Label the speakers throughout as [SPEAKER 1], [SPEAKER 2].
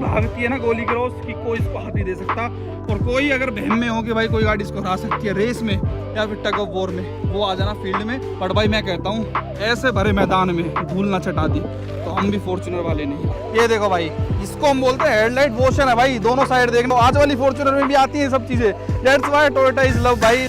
[SPEAKER 1] भागती है ना गोली क्रॉस कि कोई इसको हाथ नहीं दे सकता। और कोई अगर बहम में हो कि भाई कोई गाड़ी इसको हरा सकती है रेस में या फिर टग ऑफ वॉर में, वो आ जाना फील्ड में। बट भाई मैं कहता हूँ ऐसे भरे मैदान में धूल ना चटा दी तो हम भी फॉर्च्यूनर वाले नहीं। ये देखो भाई, इसको हम बोलते हैं हेडलाइट वॉशर है भाई, दोनों साइड देख लो। आज वाली फॉर्च्यूनर में भी आती है सब चीजें। That's why Toyota is love भाई।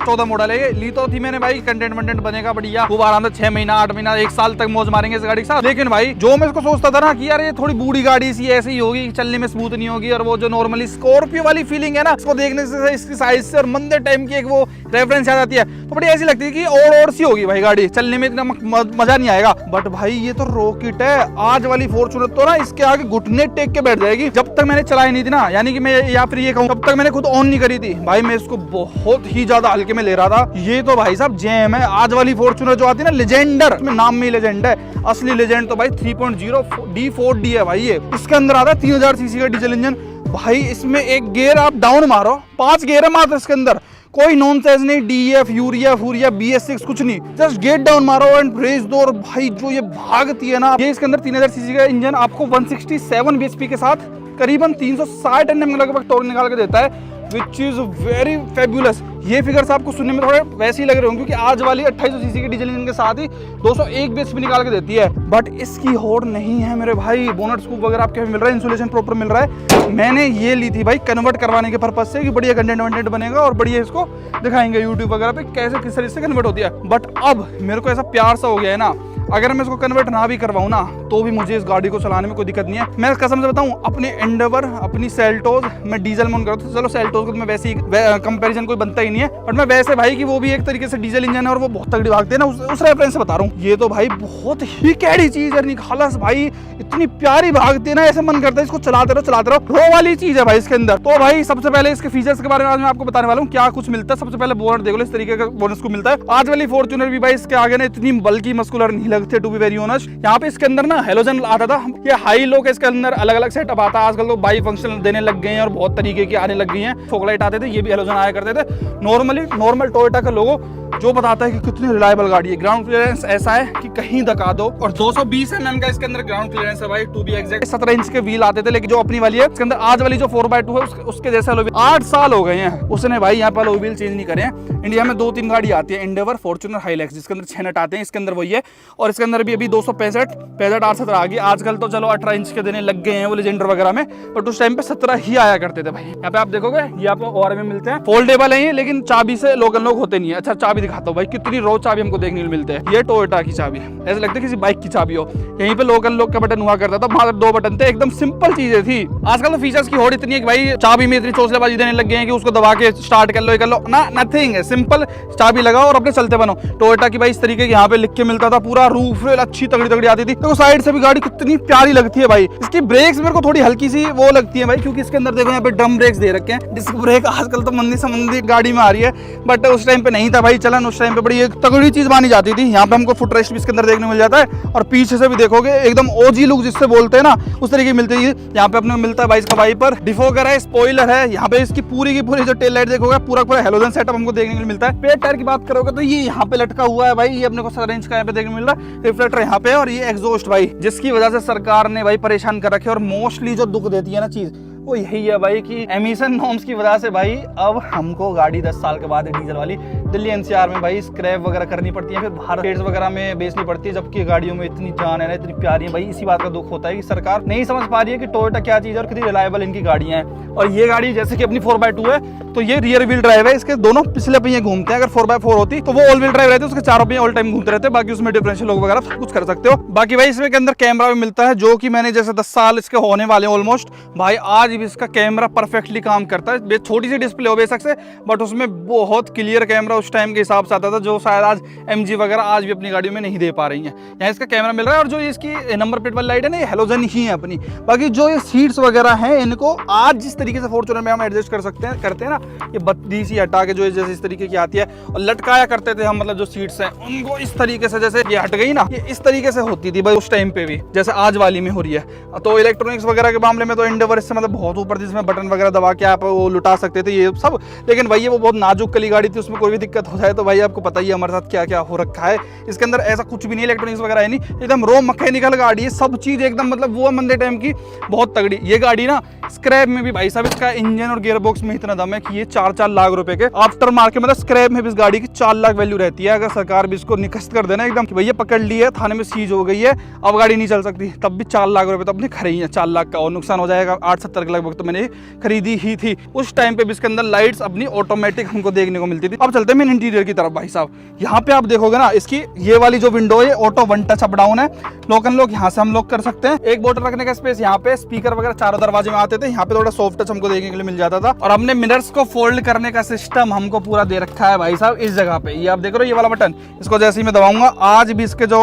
[SPEAKER 1] 14 मॉडल है, ली तो थी मैंने भाई, कंटेंट बनेगा बढ़िया, खूब आराम से 6 महीना 8 महीना 1 साल तक मौज मारेंगे इस गाड़ी के साथ। लेकिन भाई जो मैं इसको सोचता था ना कि यार ये थोड़ी बूढ़ी गाड़ी सी ऐसे ही होगी, चलने में स्मूथ नहीं होगी, और वो जो नॉर्मली स्कॉर्पियो वाली फीलिंग है ना, इसको देखने से इसकी साइज से और मंदे टाइम की एक वो रेफरेंस याद आती है, तो बड़ी ऐसी लगती है कि और सी होगी भाई गाड़ी, चलने में इतना मजा नहीं आएगा। बट भाई ये तो रॉकेट है। आज वाली फॉर्च्यूनर तो ना इसके आगे घुटने टेक के बैठ जाएगी। जब तक मैंने चलाई नहीं थी ना, यानी कि मैं या फिर ये कहूँ तब तक मैंने खुद ऑन नहीं करी थी भाई, मैं इसको बहुत ही ज्यादा हल्के में ले रहा था। ये तो भाई साहब जैम है। आज वाली फॉर्च्यूनर जो आती है ना लेजेंडर, इसमें नाम में ही लेजेंड है, असली लेजेंड तो भाई 3.0 D4D है भाई। ये इसके अंदर आता है 3000 सीसी का डीजल इंजन भाई। इसमें एक गियर आप डाउन मारो, 5 गियर है मात्र इसके अंदर, कोई नॉनसेंस नहीं, DF यूरिया फूरिया BS6 कुछ नहीं, जस्ट गेट डाउन मारो एंड ब्रेक दो। और भाई जो ये भागती है ना, ये इसके अंदर 3000 सीसी का इंजन आपको 167 bhp के साथ करीबन 360 Nm लगभग टॉर्क निकाल के देता है, विच इज वेरी फेब्युलस। ये फिगर्स आपको सुनने में थोड़े वैसे ही लग रहे होंगे क्योंकि आज वाली 2800 सीसी के डीजल इंजन के साथ ही 201 bhp निकाल के देती है। बट इसकी होड़ नहीं है मेरे भाई। बोनट स्कूप वगैरह आपके मिल रहा है, इंसुलेशन प्रॉपर मिल रहा है। मैंने ये ली थी भाई कन्वर्ट करवाने के पर्पज से कि बढ़िया कंटेंट बनेगा और बढ़िया इसको दिखाएंगे यूट्यूब वगैरह पे कैसे किस तरीके से कन्वर्ट होती है। बट अब मेरे को ऐसा प्यार सा हो गया है ना, अगर मैं इसको कन्वर्ट ना भी करवाऊँ ना तो भी मुझे इस गाड़ी को चलाने में कोई दिक्कत नहीं है। मैं कसम से बताऊँ, अपनी एंडेवर, अपनी सेल्टोस मैं डीजल में ऑन करता हूँ। चलो सेल्टोस को मैं वैसे ही कंपैरिजन कोई बनता ही नहीं है, बट मैं वैसे भाई कि वो भी एक तरीके से डीजल इंजन है और वो बहुत तगड़ी भागते हैं ना, उस रेफरेंस से बता रहा हूँ। ये तो भाई बहुत ही कैडी चीज है, निखालस भाई, इतनी प्यारी भागती है ना, ऐसे मन करता है इसको चलाते रहो। रो वाली चीज है भाई इसके अंदर। तो भाई सबसे पहले इसके फीचर्स के बारे में आज मैं आपको बताने वाला हूँ क्या कुछ मिलता है। सबसे पहले बोनट देखो, इस तरीके का बोनस को मिलता है। आज वाली फॉर्च्यूनर भी भाई इसके आगे ना इतनी बल्कि मस्कुलर नहीं लगती, टू बी वेरी ऑनेस्ट। यहाँ पे इसके अंदर ना हेलोजन आता था, ये हाई लो के इसके अंदर अलग अलग सेटअप आता है। आजकल तो बाई फंक्शनल देने लग गए हैं और बहुत तरीके की आने लग गई हैं। फोकलाइट आते थे, ये भी हेलोजन आया करते थे। नॉर्मल टोयोटा का लोगो जो बताता है कि कितनी रिलायबल गाड़ी है। ग्राउंड क्लियरेंस ऐसा है कि कहीं धक्का दो, और 220 mm का इसके अंदर ग्राउंड क्लियरेंस है भाई, टू बी एग्जैक्ट। 17 इंच के व्हील आते थे, लेकिन जो अपनी वाली है इसके अंदर आज वाली जो 4x2 है उसके जैसे अलॉय व्हील 8 साल हो गए हैं उसने भाई यहाँ पे अलॉय व्हील चेंज नहीं करे हैं। इंडिया में 2-3 गाड़ी आती है, एंडेवर, फॉर्च्यूनर, हाईलैक्स, जिसके अंदर 6 नट आते हैं। इसके अंदर वही है, और इसके अंदर भी अभी 265 R17 आ गई। आजकल तो चलो 18 इंच के देने लग गए हैं वो लेजेंडर वगैरह में, बट उस टाइम पे 17 ही आया करते थे भाई। यहाँ पे आप देखोगे ये आपको और में मिलते हैं, फोल्डेबल है ये, लेकिन चाबी से लोकल लोग होते नहीं है। अच्छा चाबी दिखाता हूँ भाई, कितनी रोज चाबी हमको देखने को मिलते हैं। ये टोयोटा की चाबी है, ऐसा लगता है किसी बाइक की चाबी हो। यहीं पे लोकल लोग का बटन हुआ करता था, मात्र 2 बटन थे, एकदम सिंपल चीजें थी। आजकल तो फीचर्स की होड़ इतनी है कि भाई चाबी में इतनी चोचलेबाजी देने लग गए हैं कि उसको दबा के स्टार्ट कर लो ना, नथिंग है। सिंपल चाबी लगाओ और अपने चलते बनो। टोयोटा की भाई इस तरीके के यहाँ पे लिख के मिलता था, पूरा रूफ रेल अच्छी तगड़ी आती थी। तो साइड से भी गाड़ी कितनी प्यारी लगती है भाई। इसकी ब्रेक्स मेरे को थोड़ी हल्की सी वो लगती है भाई, क्योंकि इसके अंदर देखो यहाँ पे ड्रम ब्रेक्स दे रखे हैं। डिस्क ब्रेक आजकल तो मंदी संबंधी गाड़ी में आ रही है, बट उस टाइम पे नहीं था भाई चलन। उस टाइम पे बड़ी एक तगड़ी चीज मानी जाती थी। यहाँ पे हमको फुट रेस्ट भी इसके अंदर देखने मिल जाता है, और पीछे से भी देखोगे एकदम ओजी लुक जिससे बोलते हैं ना, उस तरीके की मिलती है। यहाँ पे अपने मिलता है भाई इसका वाइपर, डिफोगर है, स्पॉइलर है। यहाँ पे इसकी पूरी की पूरी जो टेल लाइट देखोगे पूरा हेलोजन सेटअप हमको देखने को मिलता है। पेट टायर की बात करोगे तो ये यहाँ पे लटका हुआ है भाई, ये अपने को 17 इंच का यहाँ पे देखने को मिल रहा है। रिफ्लेक्टर यहाँ पे, और ये एग्जॉस्ट भाई, जिसकी वजह से सरकार ने भाई परेशान कर रखे। और मोस्टली जो दुख देती है ना चीज वो यही है भाई कि एमिशन नॉर्म्स की वजह से भाई अब हमको गाड़ी 10 साल के बाद डीजल वाली दिल्ली NCR में भाई स्क्रैप वगैरह करनी पड़ती है, फिर बाहर स्टेट्स वगैरह में बेचनी पड़ती है, जबकि गाड़ियों में इतनी जान है ना, इतनी प्यारी है भाई। इसी बात का दुख होता है कि सरकार नहीं समझ पा रही है कि टोयोटा क्या चीज है और कितनी रिलायबल इनकी गाड़ियां हैं। और ये गाड़ी जैसे कि अपनी 4x2 है, तो ये रियर व्हील ड्राइव है, इसके दोनों पिछले पहिए घूमते हैं। अगर 4x4 होती तो वो ऑल व्हील ड्राइव रहती है, उसके चारों पहिए ऑल टाइम घूमते रहते हैं। बाकी उसमें डिफरेंशियल लॉक वगैरह सब कुछ कर सकते हो। बाकी भाई इसमें के अंदर कैमरा भी मिलता है, जो कि मैंने जैसे 10 साल इसके होने वाले ऑलमोस्ट भाई, आज भी इसका कैमरा परफेक्टली काम करता है। छोटी सी डिस्प्ले हो बेशक से, बट उसमें बहुत क्लियर कैमरा उस टाइम के हिसाब से आता था, जो शायद आज MG वगैरह आज भी अपनी गाड़ियों में नहीं दे पा रही है। यहाँ इसका कैमरा मिल रहा है, और जो इसकी नंबर प्लेट वाली लाइट है ना, ये हेलोजन ही है अपनी। बाकी जो ये सीट्स वगैरह हैं, इनको आज जिस तरीके से फॉर्च्यूनर में हम एडजस्ट करते हैं ना, ये 32 ही हटा के जो जैसे इस तरीके की आती है, और लटकाया करते थे हम, मतलब जो सीट्स हैं उनको इस तरीके से, जैसे ये हट गई ना, ये इस तरीके से होती थी भाई उस टाइम पे भी, जैसे आज वाली में हो रही है। तो इलेक्ट्रॉनिक्स वगैरह के मामले में तो एंडेवर इससे मतलब बहुत ऊपर, जिसमें बटन वगैरह दबा के आप वो लुटा सकते थे ये सब। लेकिन भाई वो बहुत नाजुक कली गाड़ी थी, उसमें कोई भी दिक्कत हो जाए तो भाई आपको पता ही है हमारे साथ क्या क्या हो रखा है। इसके अंदर ऐसा कुछ भी नहीं, इलेक्ट्रॉनिक्स वगैरह है नहीं, एकदम रो मैकेनिकल गाड़ी है, सब चीज एकदम मतलब वो मंदे टाइम की बहुत तगड़ी। ये गाड़ी ना स्क्रैप में भी भाई साहब इसका इंजन और गियर बॉक्स में इतना दम है कि ये 4-4 लाख रुपए के आफ्टर मार्केट मतलब स्क्रैप में भी इस गाड़ी की 4 लाख वैल्यू रहती है। अगर सरकार भी इसको निकस्त कर देना एकदम कि भैया पकड़ ली है, थाने में सीज हो गई है, अब गाड़ी नहीं चल सकती, तब भी 4 लाख रुपए तो अपने खरीदी है, 4 लाख का और नुकसान हो जाएगा। 8-70 के लगभग तो मैंने खरीदी ही थी। उस टाइम पे भी इसके अंदर लाइट्स अपनी ऑटोमेटिक हमको देखने को मिलती थी। अब चलते हैं मेन इंटीरियर की तरफ भाई साहब। यहाँ पे आप देखोगे ना, इसकी ये वाली जो विंडो है ऑटो 1 टच अप डाउन है, लॉक एंड लॉक यहाँ से हम लॉक कर सकते हैं। एक बोतल रखने का स्पेस यहाँ पे, स्पीकर वगैरह चारों दरवाजे में आते थे, यहाँ पे थोड़ा सॉफ्ट टच हमको देखने के लिए मिल जाता था। और हमने मिरर्स को फोल्ड करने का सिस्टम हमको पूरा दे रखा है भाई साहब इस जगह पे। ये आप देख रहे हो ये वाला बटन, इसको जैसे ही मैं दबाऊंगा आज भी इसके जो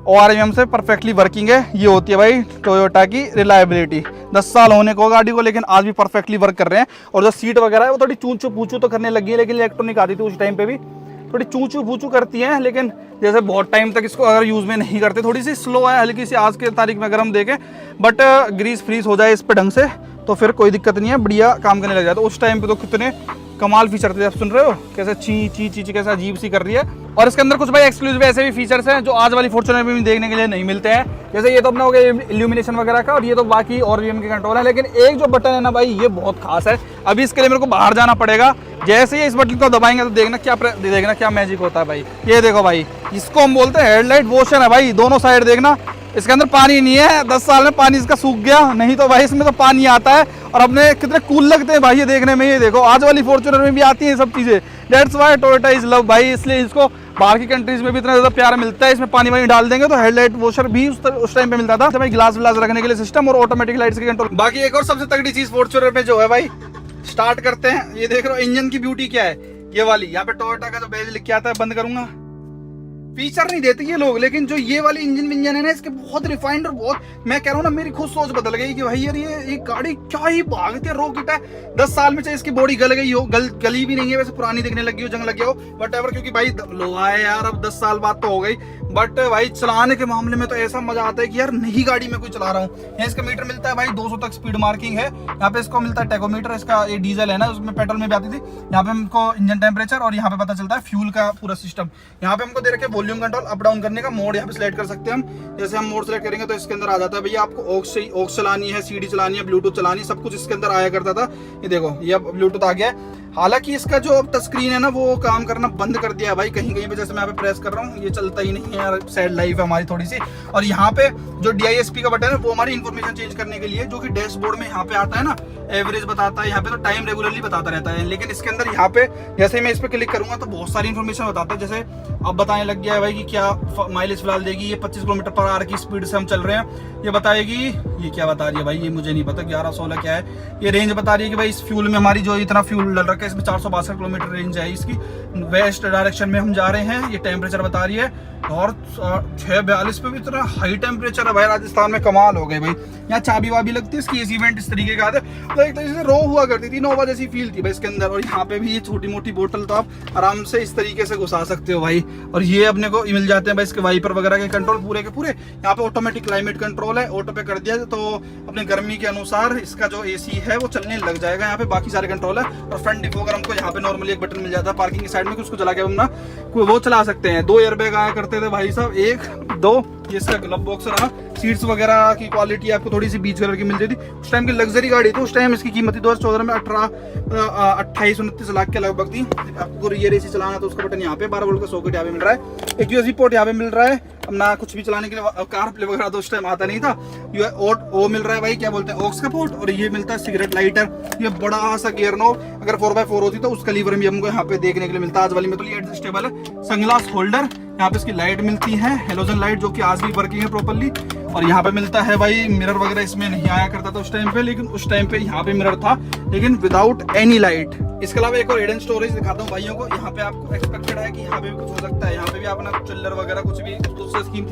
[SPEAKER 1] ORM से परफेक्टली वर्किंग है। ये होती है भाई टोयोटा की रिलायबिलिटी। 10 साल होने को गाड़ी को, लेकिन आज भी परफेक्टली वर्क कर रहे हैं। और जो सीट वगैरह है वो थोड़ी चूचू पूचू तो करने लगी है, लेकिन इलेक्ट्रॉनिक आती थी उस टाइम पे भी थोड़ी चूचू पूचू करती हैं, लेकिन जैसे बहुत टाइम तक इसको अगर यूज़ में नहीं करते, थोड़ी सी स्लो है हल्की सी आज के तारीख में अगर हम देखें, बट ग्रीस फ्रीज हो जाए इस पे ढंग से तो फिर कोई दिक्कत नहीं है, बढ़िया काम करने लग जाए। तो उस टाइम पे तो कितने कमाल फीचर थे, आप सुन रहे हो कैसे ची ची ची ची कैसे अजीब सी कर रही है। और इसके अंदर कुछ भाई एक्सक्लूसिव ऐसे भी फीचर्स हैं जो आज वाली फॉर्च्यूनर में भी देखने के लिए नहीं मिलते हैं। जैसे ये तो अपना हो गया इल्यूमिनेशन वगैरह का, और ये तो बाकी और के कंट्रोल है। लेकिन एक जो बटन है ना भाई, ये बहुत खास है। अभी इसके लिए मेरे को बाहर जाना पड़ेगा। जैसे ही इस बटन को दबाएंगे तो देखना क्या मैजिक होता है भाई। ये देखो भाई, इसको हम बोलते हैं हेडलाइट वॉशर है भाई। दोनों साइड देखना, इसके अंदर पानी नहीं है, 10 साल में पानी इसका सूख गया, नहीं तो भाई इसमें तो पानी आता है। और अपने कितने कूल लगते हैं भाई ये देखने में। ये देखो आज वाली फॉर्च्यूनर में भी आती है सब चीजें। That's why Toyota is love भाई, इसलिए इसको बाहर की कंट्रीज में भी इतना ज्यादा प्यार मिलता है। इसमें पानी वानी डाल देंगे तो हेडलाइट वॉशर भी उस टाइम पे मिलता था भाई। ग्लास व्लास रखने के लिए सिस्टम और ऑटोमेटिक लाइट्स के कंट्रोल। बाकी एक और सबसे तगड़ी चीज फॉर्च्यूनर पे जो है भाई, स्टार्ट करते हैं। ये देख रहे हो इंजन की ब्यूटी क्या है, ये वाली यहाँ पे टोयोटा का जो बैज लिख के आता है। बंद करूंगा, फीचर नहीं देते ये लोग, लेकिन जो ये वाली इंजन है ना इसके बहुत रिफाइंड और बहुत, मैं कह रहा हूँ ना मेरी खुद सोच बदल गई कि भाई यार ये गाड़ी क्या ही भागती है, रॉकेट है। 10 साल में चाहे इसकी बॉडी गल गई हो, गली भी नहीं है वैसे, पुरानी दिखने लगी हो, जंग लग गया हो, बट एवर, क्योंकि भाई लोहा है यार, अब 10 साल बाद तो हो गई। बट भाई चलाने के मामले में तो ऐसा मजा आता है कि यार नई गाड़ी में कोई चला रहा हूँ। यहाँ इसका मीटर मिलता है भाई 200 तक स्पीड मार्किंग है। यहाँ पे इसको मिलता है टैकोमीटर, इसका ये डीजल है ना, उसमें पेट्रोल में भी आती थी। यहाँ पे हमको इंजन टेम्परेचर और यहाँ पे पता चलता है फ्यूल का पूरा सिस्टम। यहाँ पे हमको दे रखे वॉल्यूम कंट्रोल, अप डाउन करने का मोड यहाँ पे सिलेक्ट कर सकते हैं हम। जैसे हम मोड सिलेक्ट करेंगे तो इसके अंदर आ जाता है भैया आपको ऑक्स चलानी है, CD चलानी है, ब्लूटूथ चलानी है, सब कुछ इसके अंदर आया करता था। ये देखो ये अब ब्लूटूथ आ गया है। हालांकि इसका जो अब टच स्क्रीन है ना वो काम करना बंद कर दिया है भाई, कहीं कहीं पे जैसे मैं यहाँ पे प्रेस कर रहा हूँ ये चलता ही नहीं है यार, सैड लाइफ है हमारी थोड़ी सी। और यहाँ पे जो DISP का बटन है वो हमारी इन्फॉर्मेशन चेंज करने के लिए, जो कि डैशबोर्ड में यहाँ पे आता है ना, एवरेज बताता है, यहाँ पे तो टाइम रेगुलरली बताता रहता है। लेकिन इसके अंदर यहाँ पे जैसे ही मैं इस पे क्लिक करूंगा तो बहुत सारी इन्फॉर्मेशन बताता है। जैसे अब बताने लग गया है भाई कि क्या माइलेज फिलहाल देगी, ये 25 किलोमीटर/आवर की स्पीड से हम चल रहे हैं। ये बताएगी, ये क्या बता रही है भाई ये मुझे नहीं पता, 11-16 क्या है। ये रेंज बता रही है कि भाई इस फ्यूल में हमारी जो इतना फ्यूल डल रखा है इसमें 462 किलोमीटर रेंज है इसकी, वेस्ट डायरेक्शन में हम जा रहे हैं। ये टेम्परेचर बता रही है, और 642 पे भी इतना हाई टेम्परेचर है भाई, राजस्थान में कमाल हो गए भाई। यहाँ चाबी वाबी लगती है इसकी, एसी वेंट इस तरीके का आता है, तो एक तरीके से रो हुआ करती थी, नोवा जैसी फील थी भाई इसके अंदर। और यहाँ पे भी ये छोटी मोटी बोतल तो आप आराम से इस तरीके से घुसा सकते हो भाई। और ये अपने को मिल जाते हैं भाई इसके वाइपर वगैरह के कंट्रोल पूरे के पूरे। यहाँ पे ऑटोमेटिक क्लाइमेट कंट्रोल है, ऑटो पे कर दिया तो अपने गर्मी के अनुसार इसका जो AC है वो चलने लग जाएगा। यहाँ पे बाकी सारे कंट्रोल है। और फ्रंट डिफोगर हमको यहाँ पे नॉर्मली एक बटन मिल जाता है पार्किंग की साइड में, उसको चला के हम ना वो चला सकते हैं। 2 एयरबैग आया करते थे भाई साहब, 1 2, ये इसका ग्लव बॉक्स रहा। सीट्स वगैरह की क्वालिटी आपको थोड़ी सी बीच कलर की मिल जाती थी। उस टाइम की लग्जरी गाड़ी थी, उस टाइम इसकी कीमत थी 2014 में 28-29 लाख के लगभग थी। आपको रियर AC चलाना तो उसका बटन यहाँ पे, 12 वोल्ट का सॉकेट यहाँ पे मिल रहा है, एक USB पोर्ट यहाँ पे मिल रहा है। अब ना कुछ भी चलाने के लिए कार प्ले वगैरह तो उस टाइम आता नहीं था। वो मिल रहा है भाई, क्या बोलते हैं, ऑक्स का पोर्ट। और ये मिलता है सिगरेट लाइटर, ये बड़ा सा गियर नॉब, अगर 4x4 होती तो उसका लीवर भी हमको यहाँ पे देखने के लिए मिलता है। आज वाली में तो ये एडजस्टेबल है। सनग्लास होल्डर, यहाँ पे इसकी लाइट मिलती है, हेलोजन लाइट, जो कि आज भी वर्किंग है प्रॉपर्ली। और यहाँ पे मिलता है भाई मिरर वगैरह, इसमें नहीं आया करता था उस टाइम पे, लेकिन उस टाइम पे यहाँ पे मिरर था, लेकिन विदाउट एनी लाइट। इसके अलावा एक और हिडन स्टोरेज दिखाता हूँ भाइयों को। यहाँ पे आपको एक्सपेक्टेड है कि यहाँ पे भी कुछ हो सकता है, यहाँ पे भी अपना चिल्लर वगैरह कुछ भी दूसरे स्कीम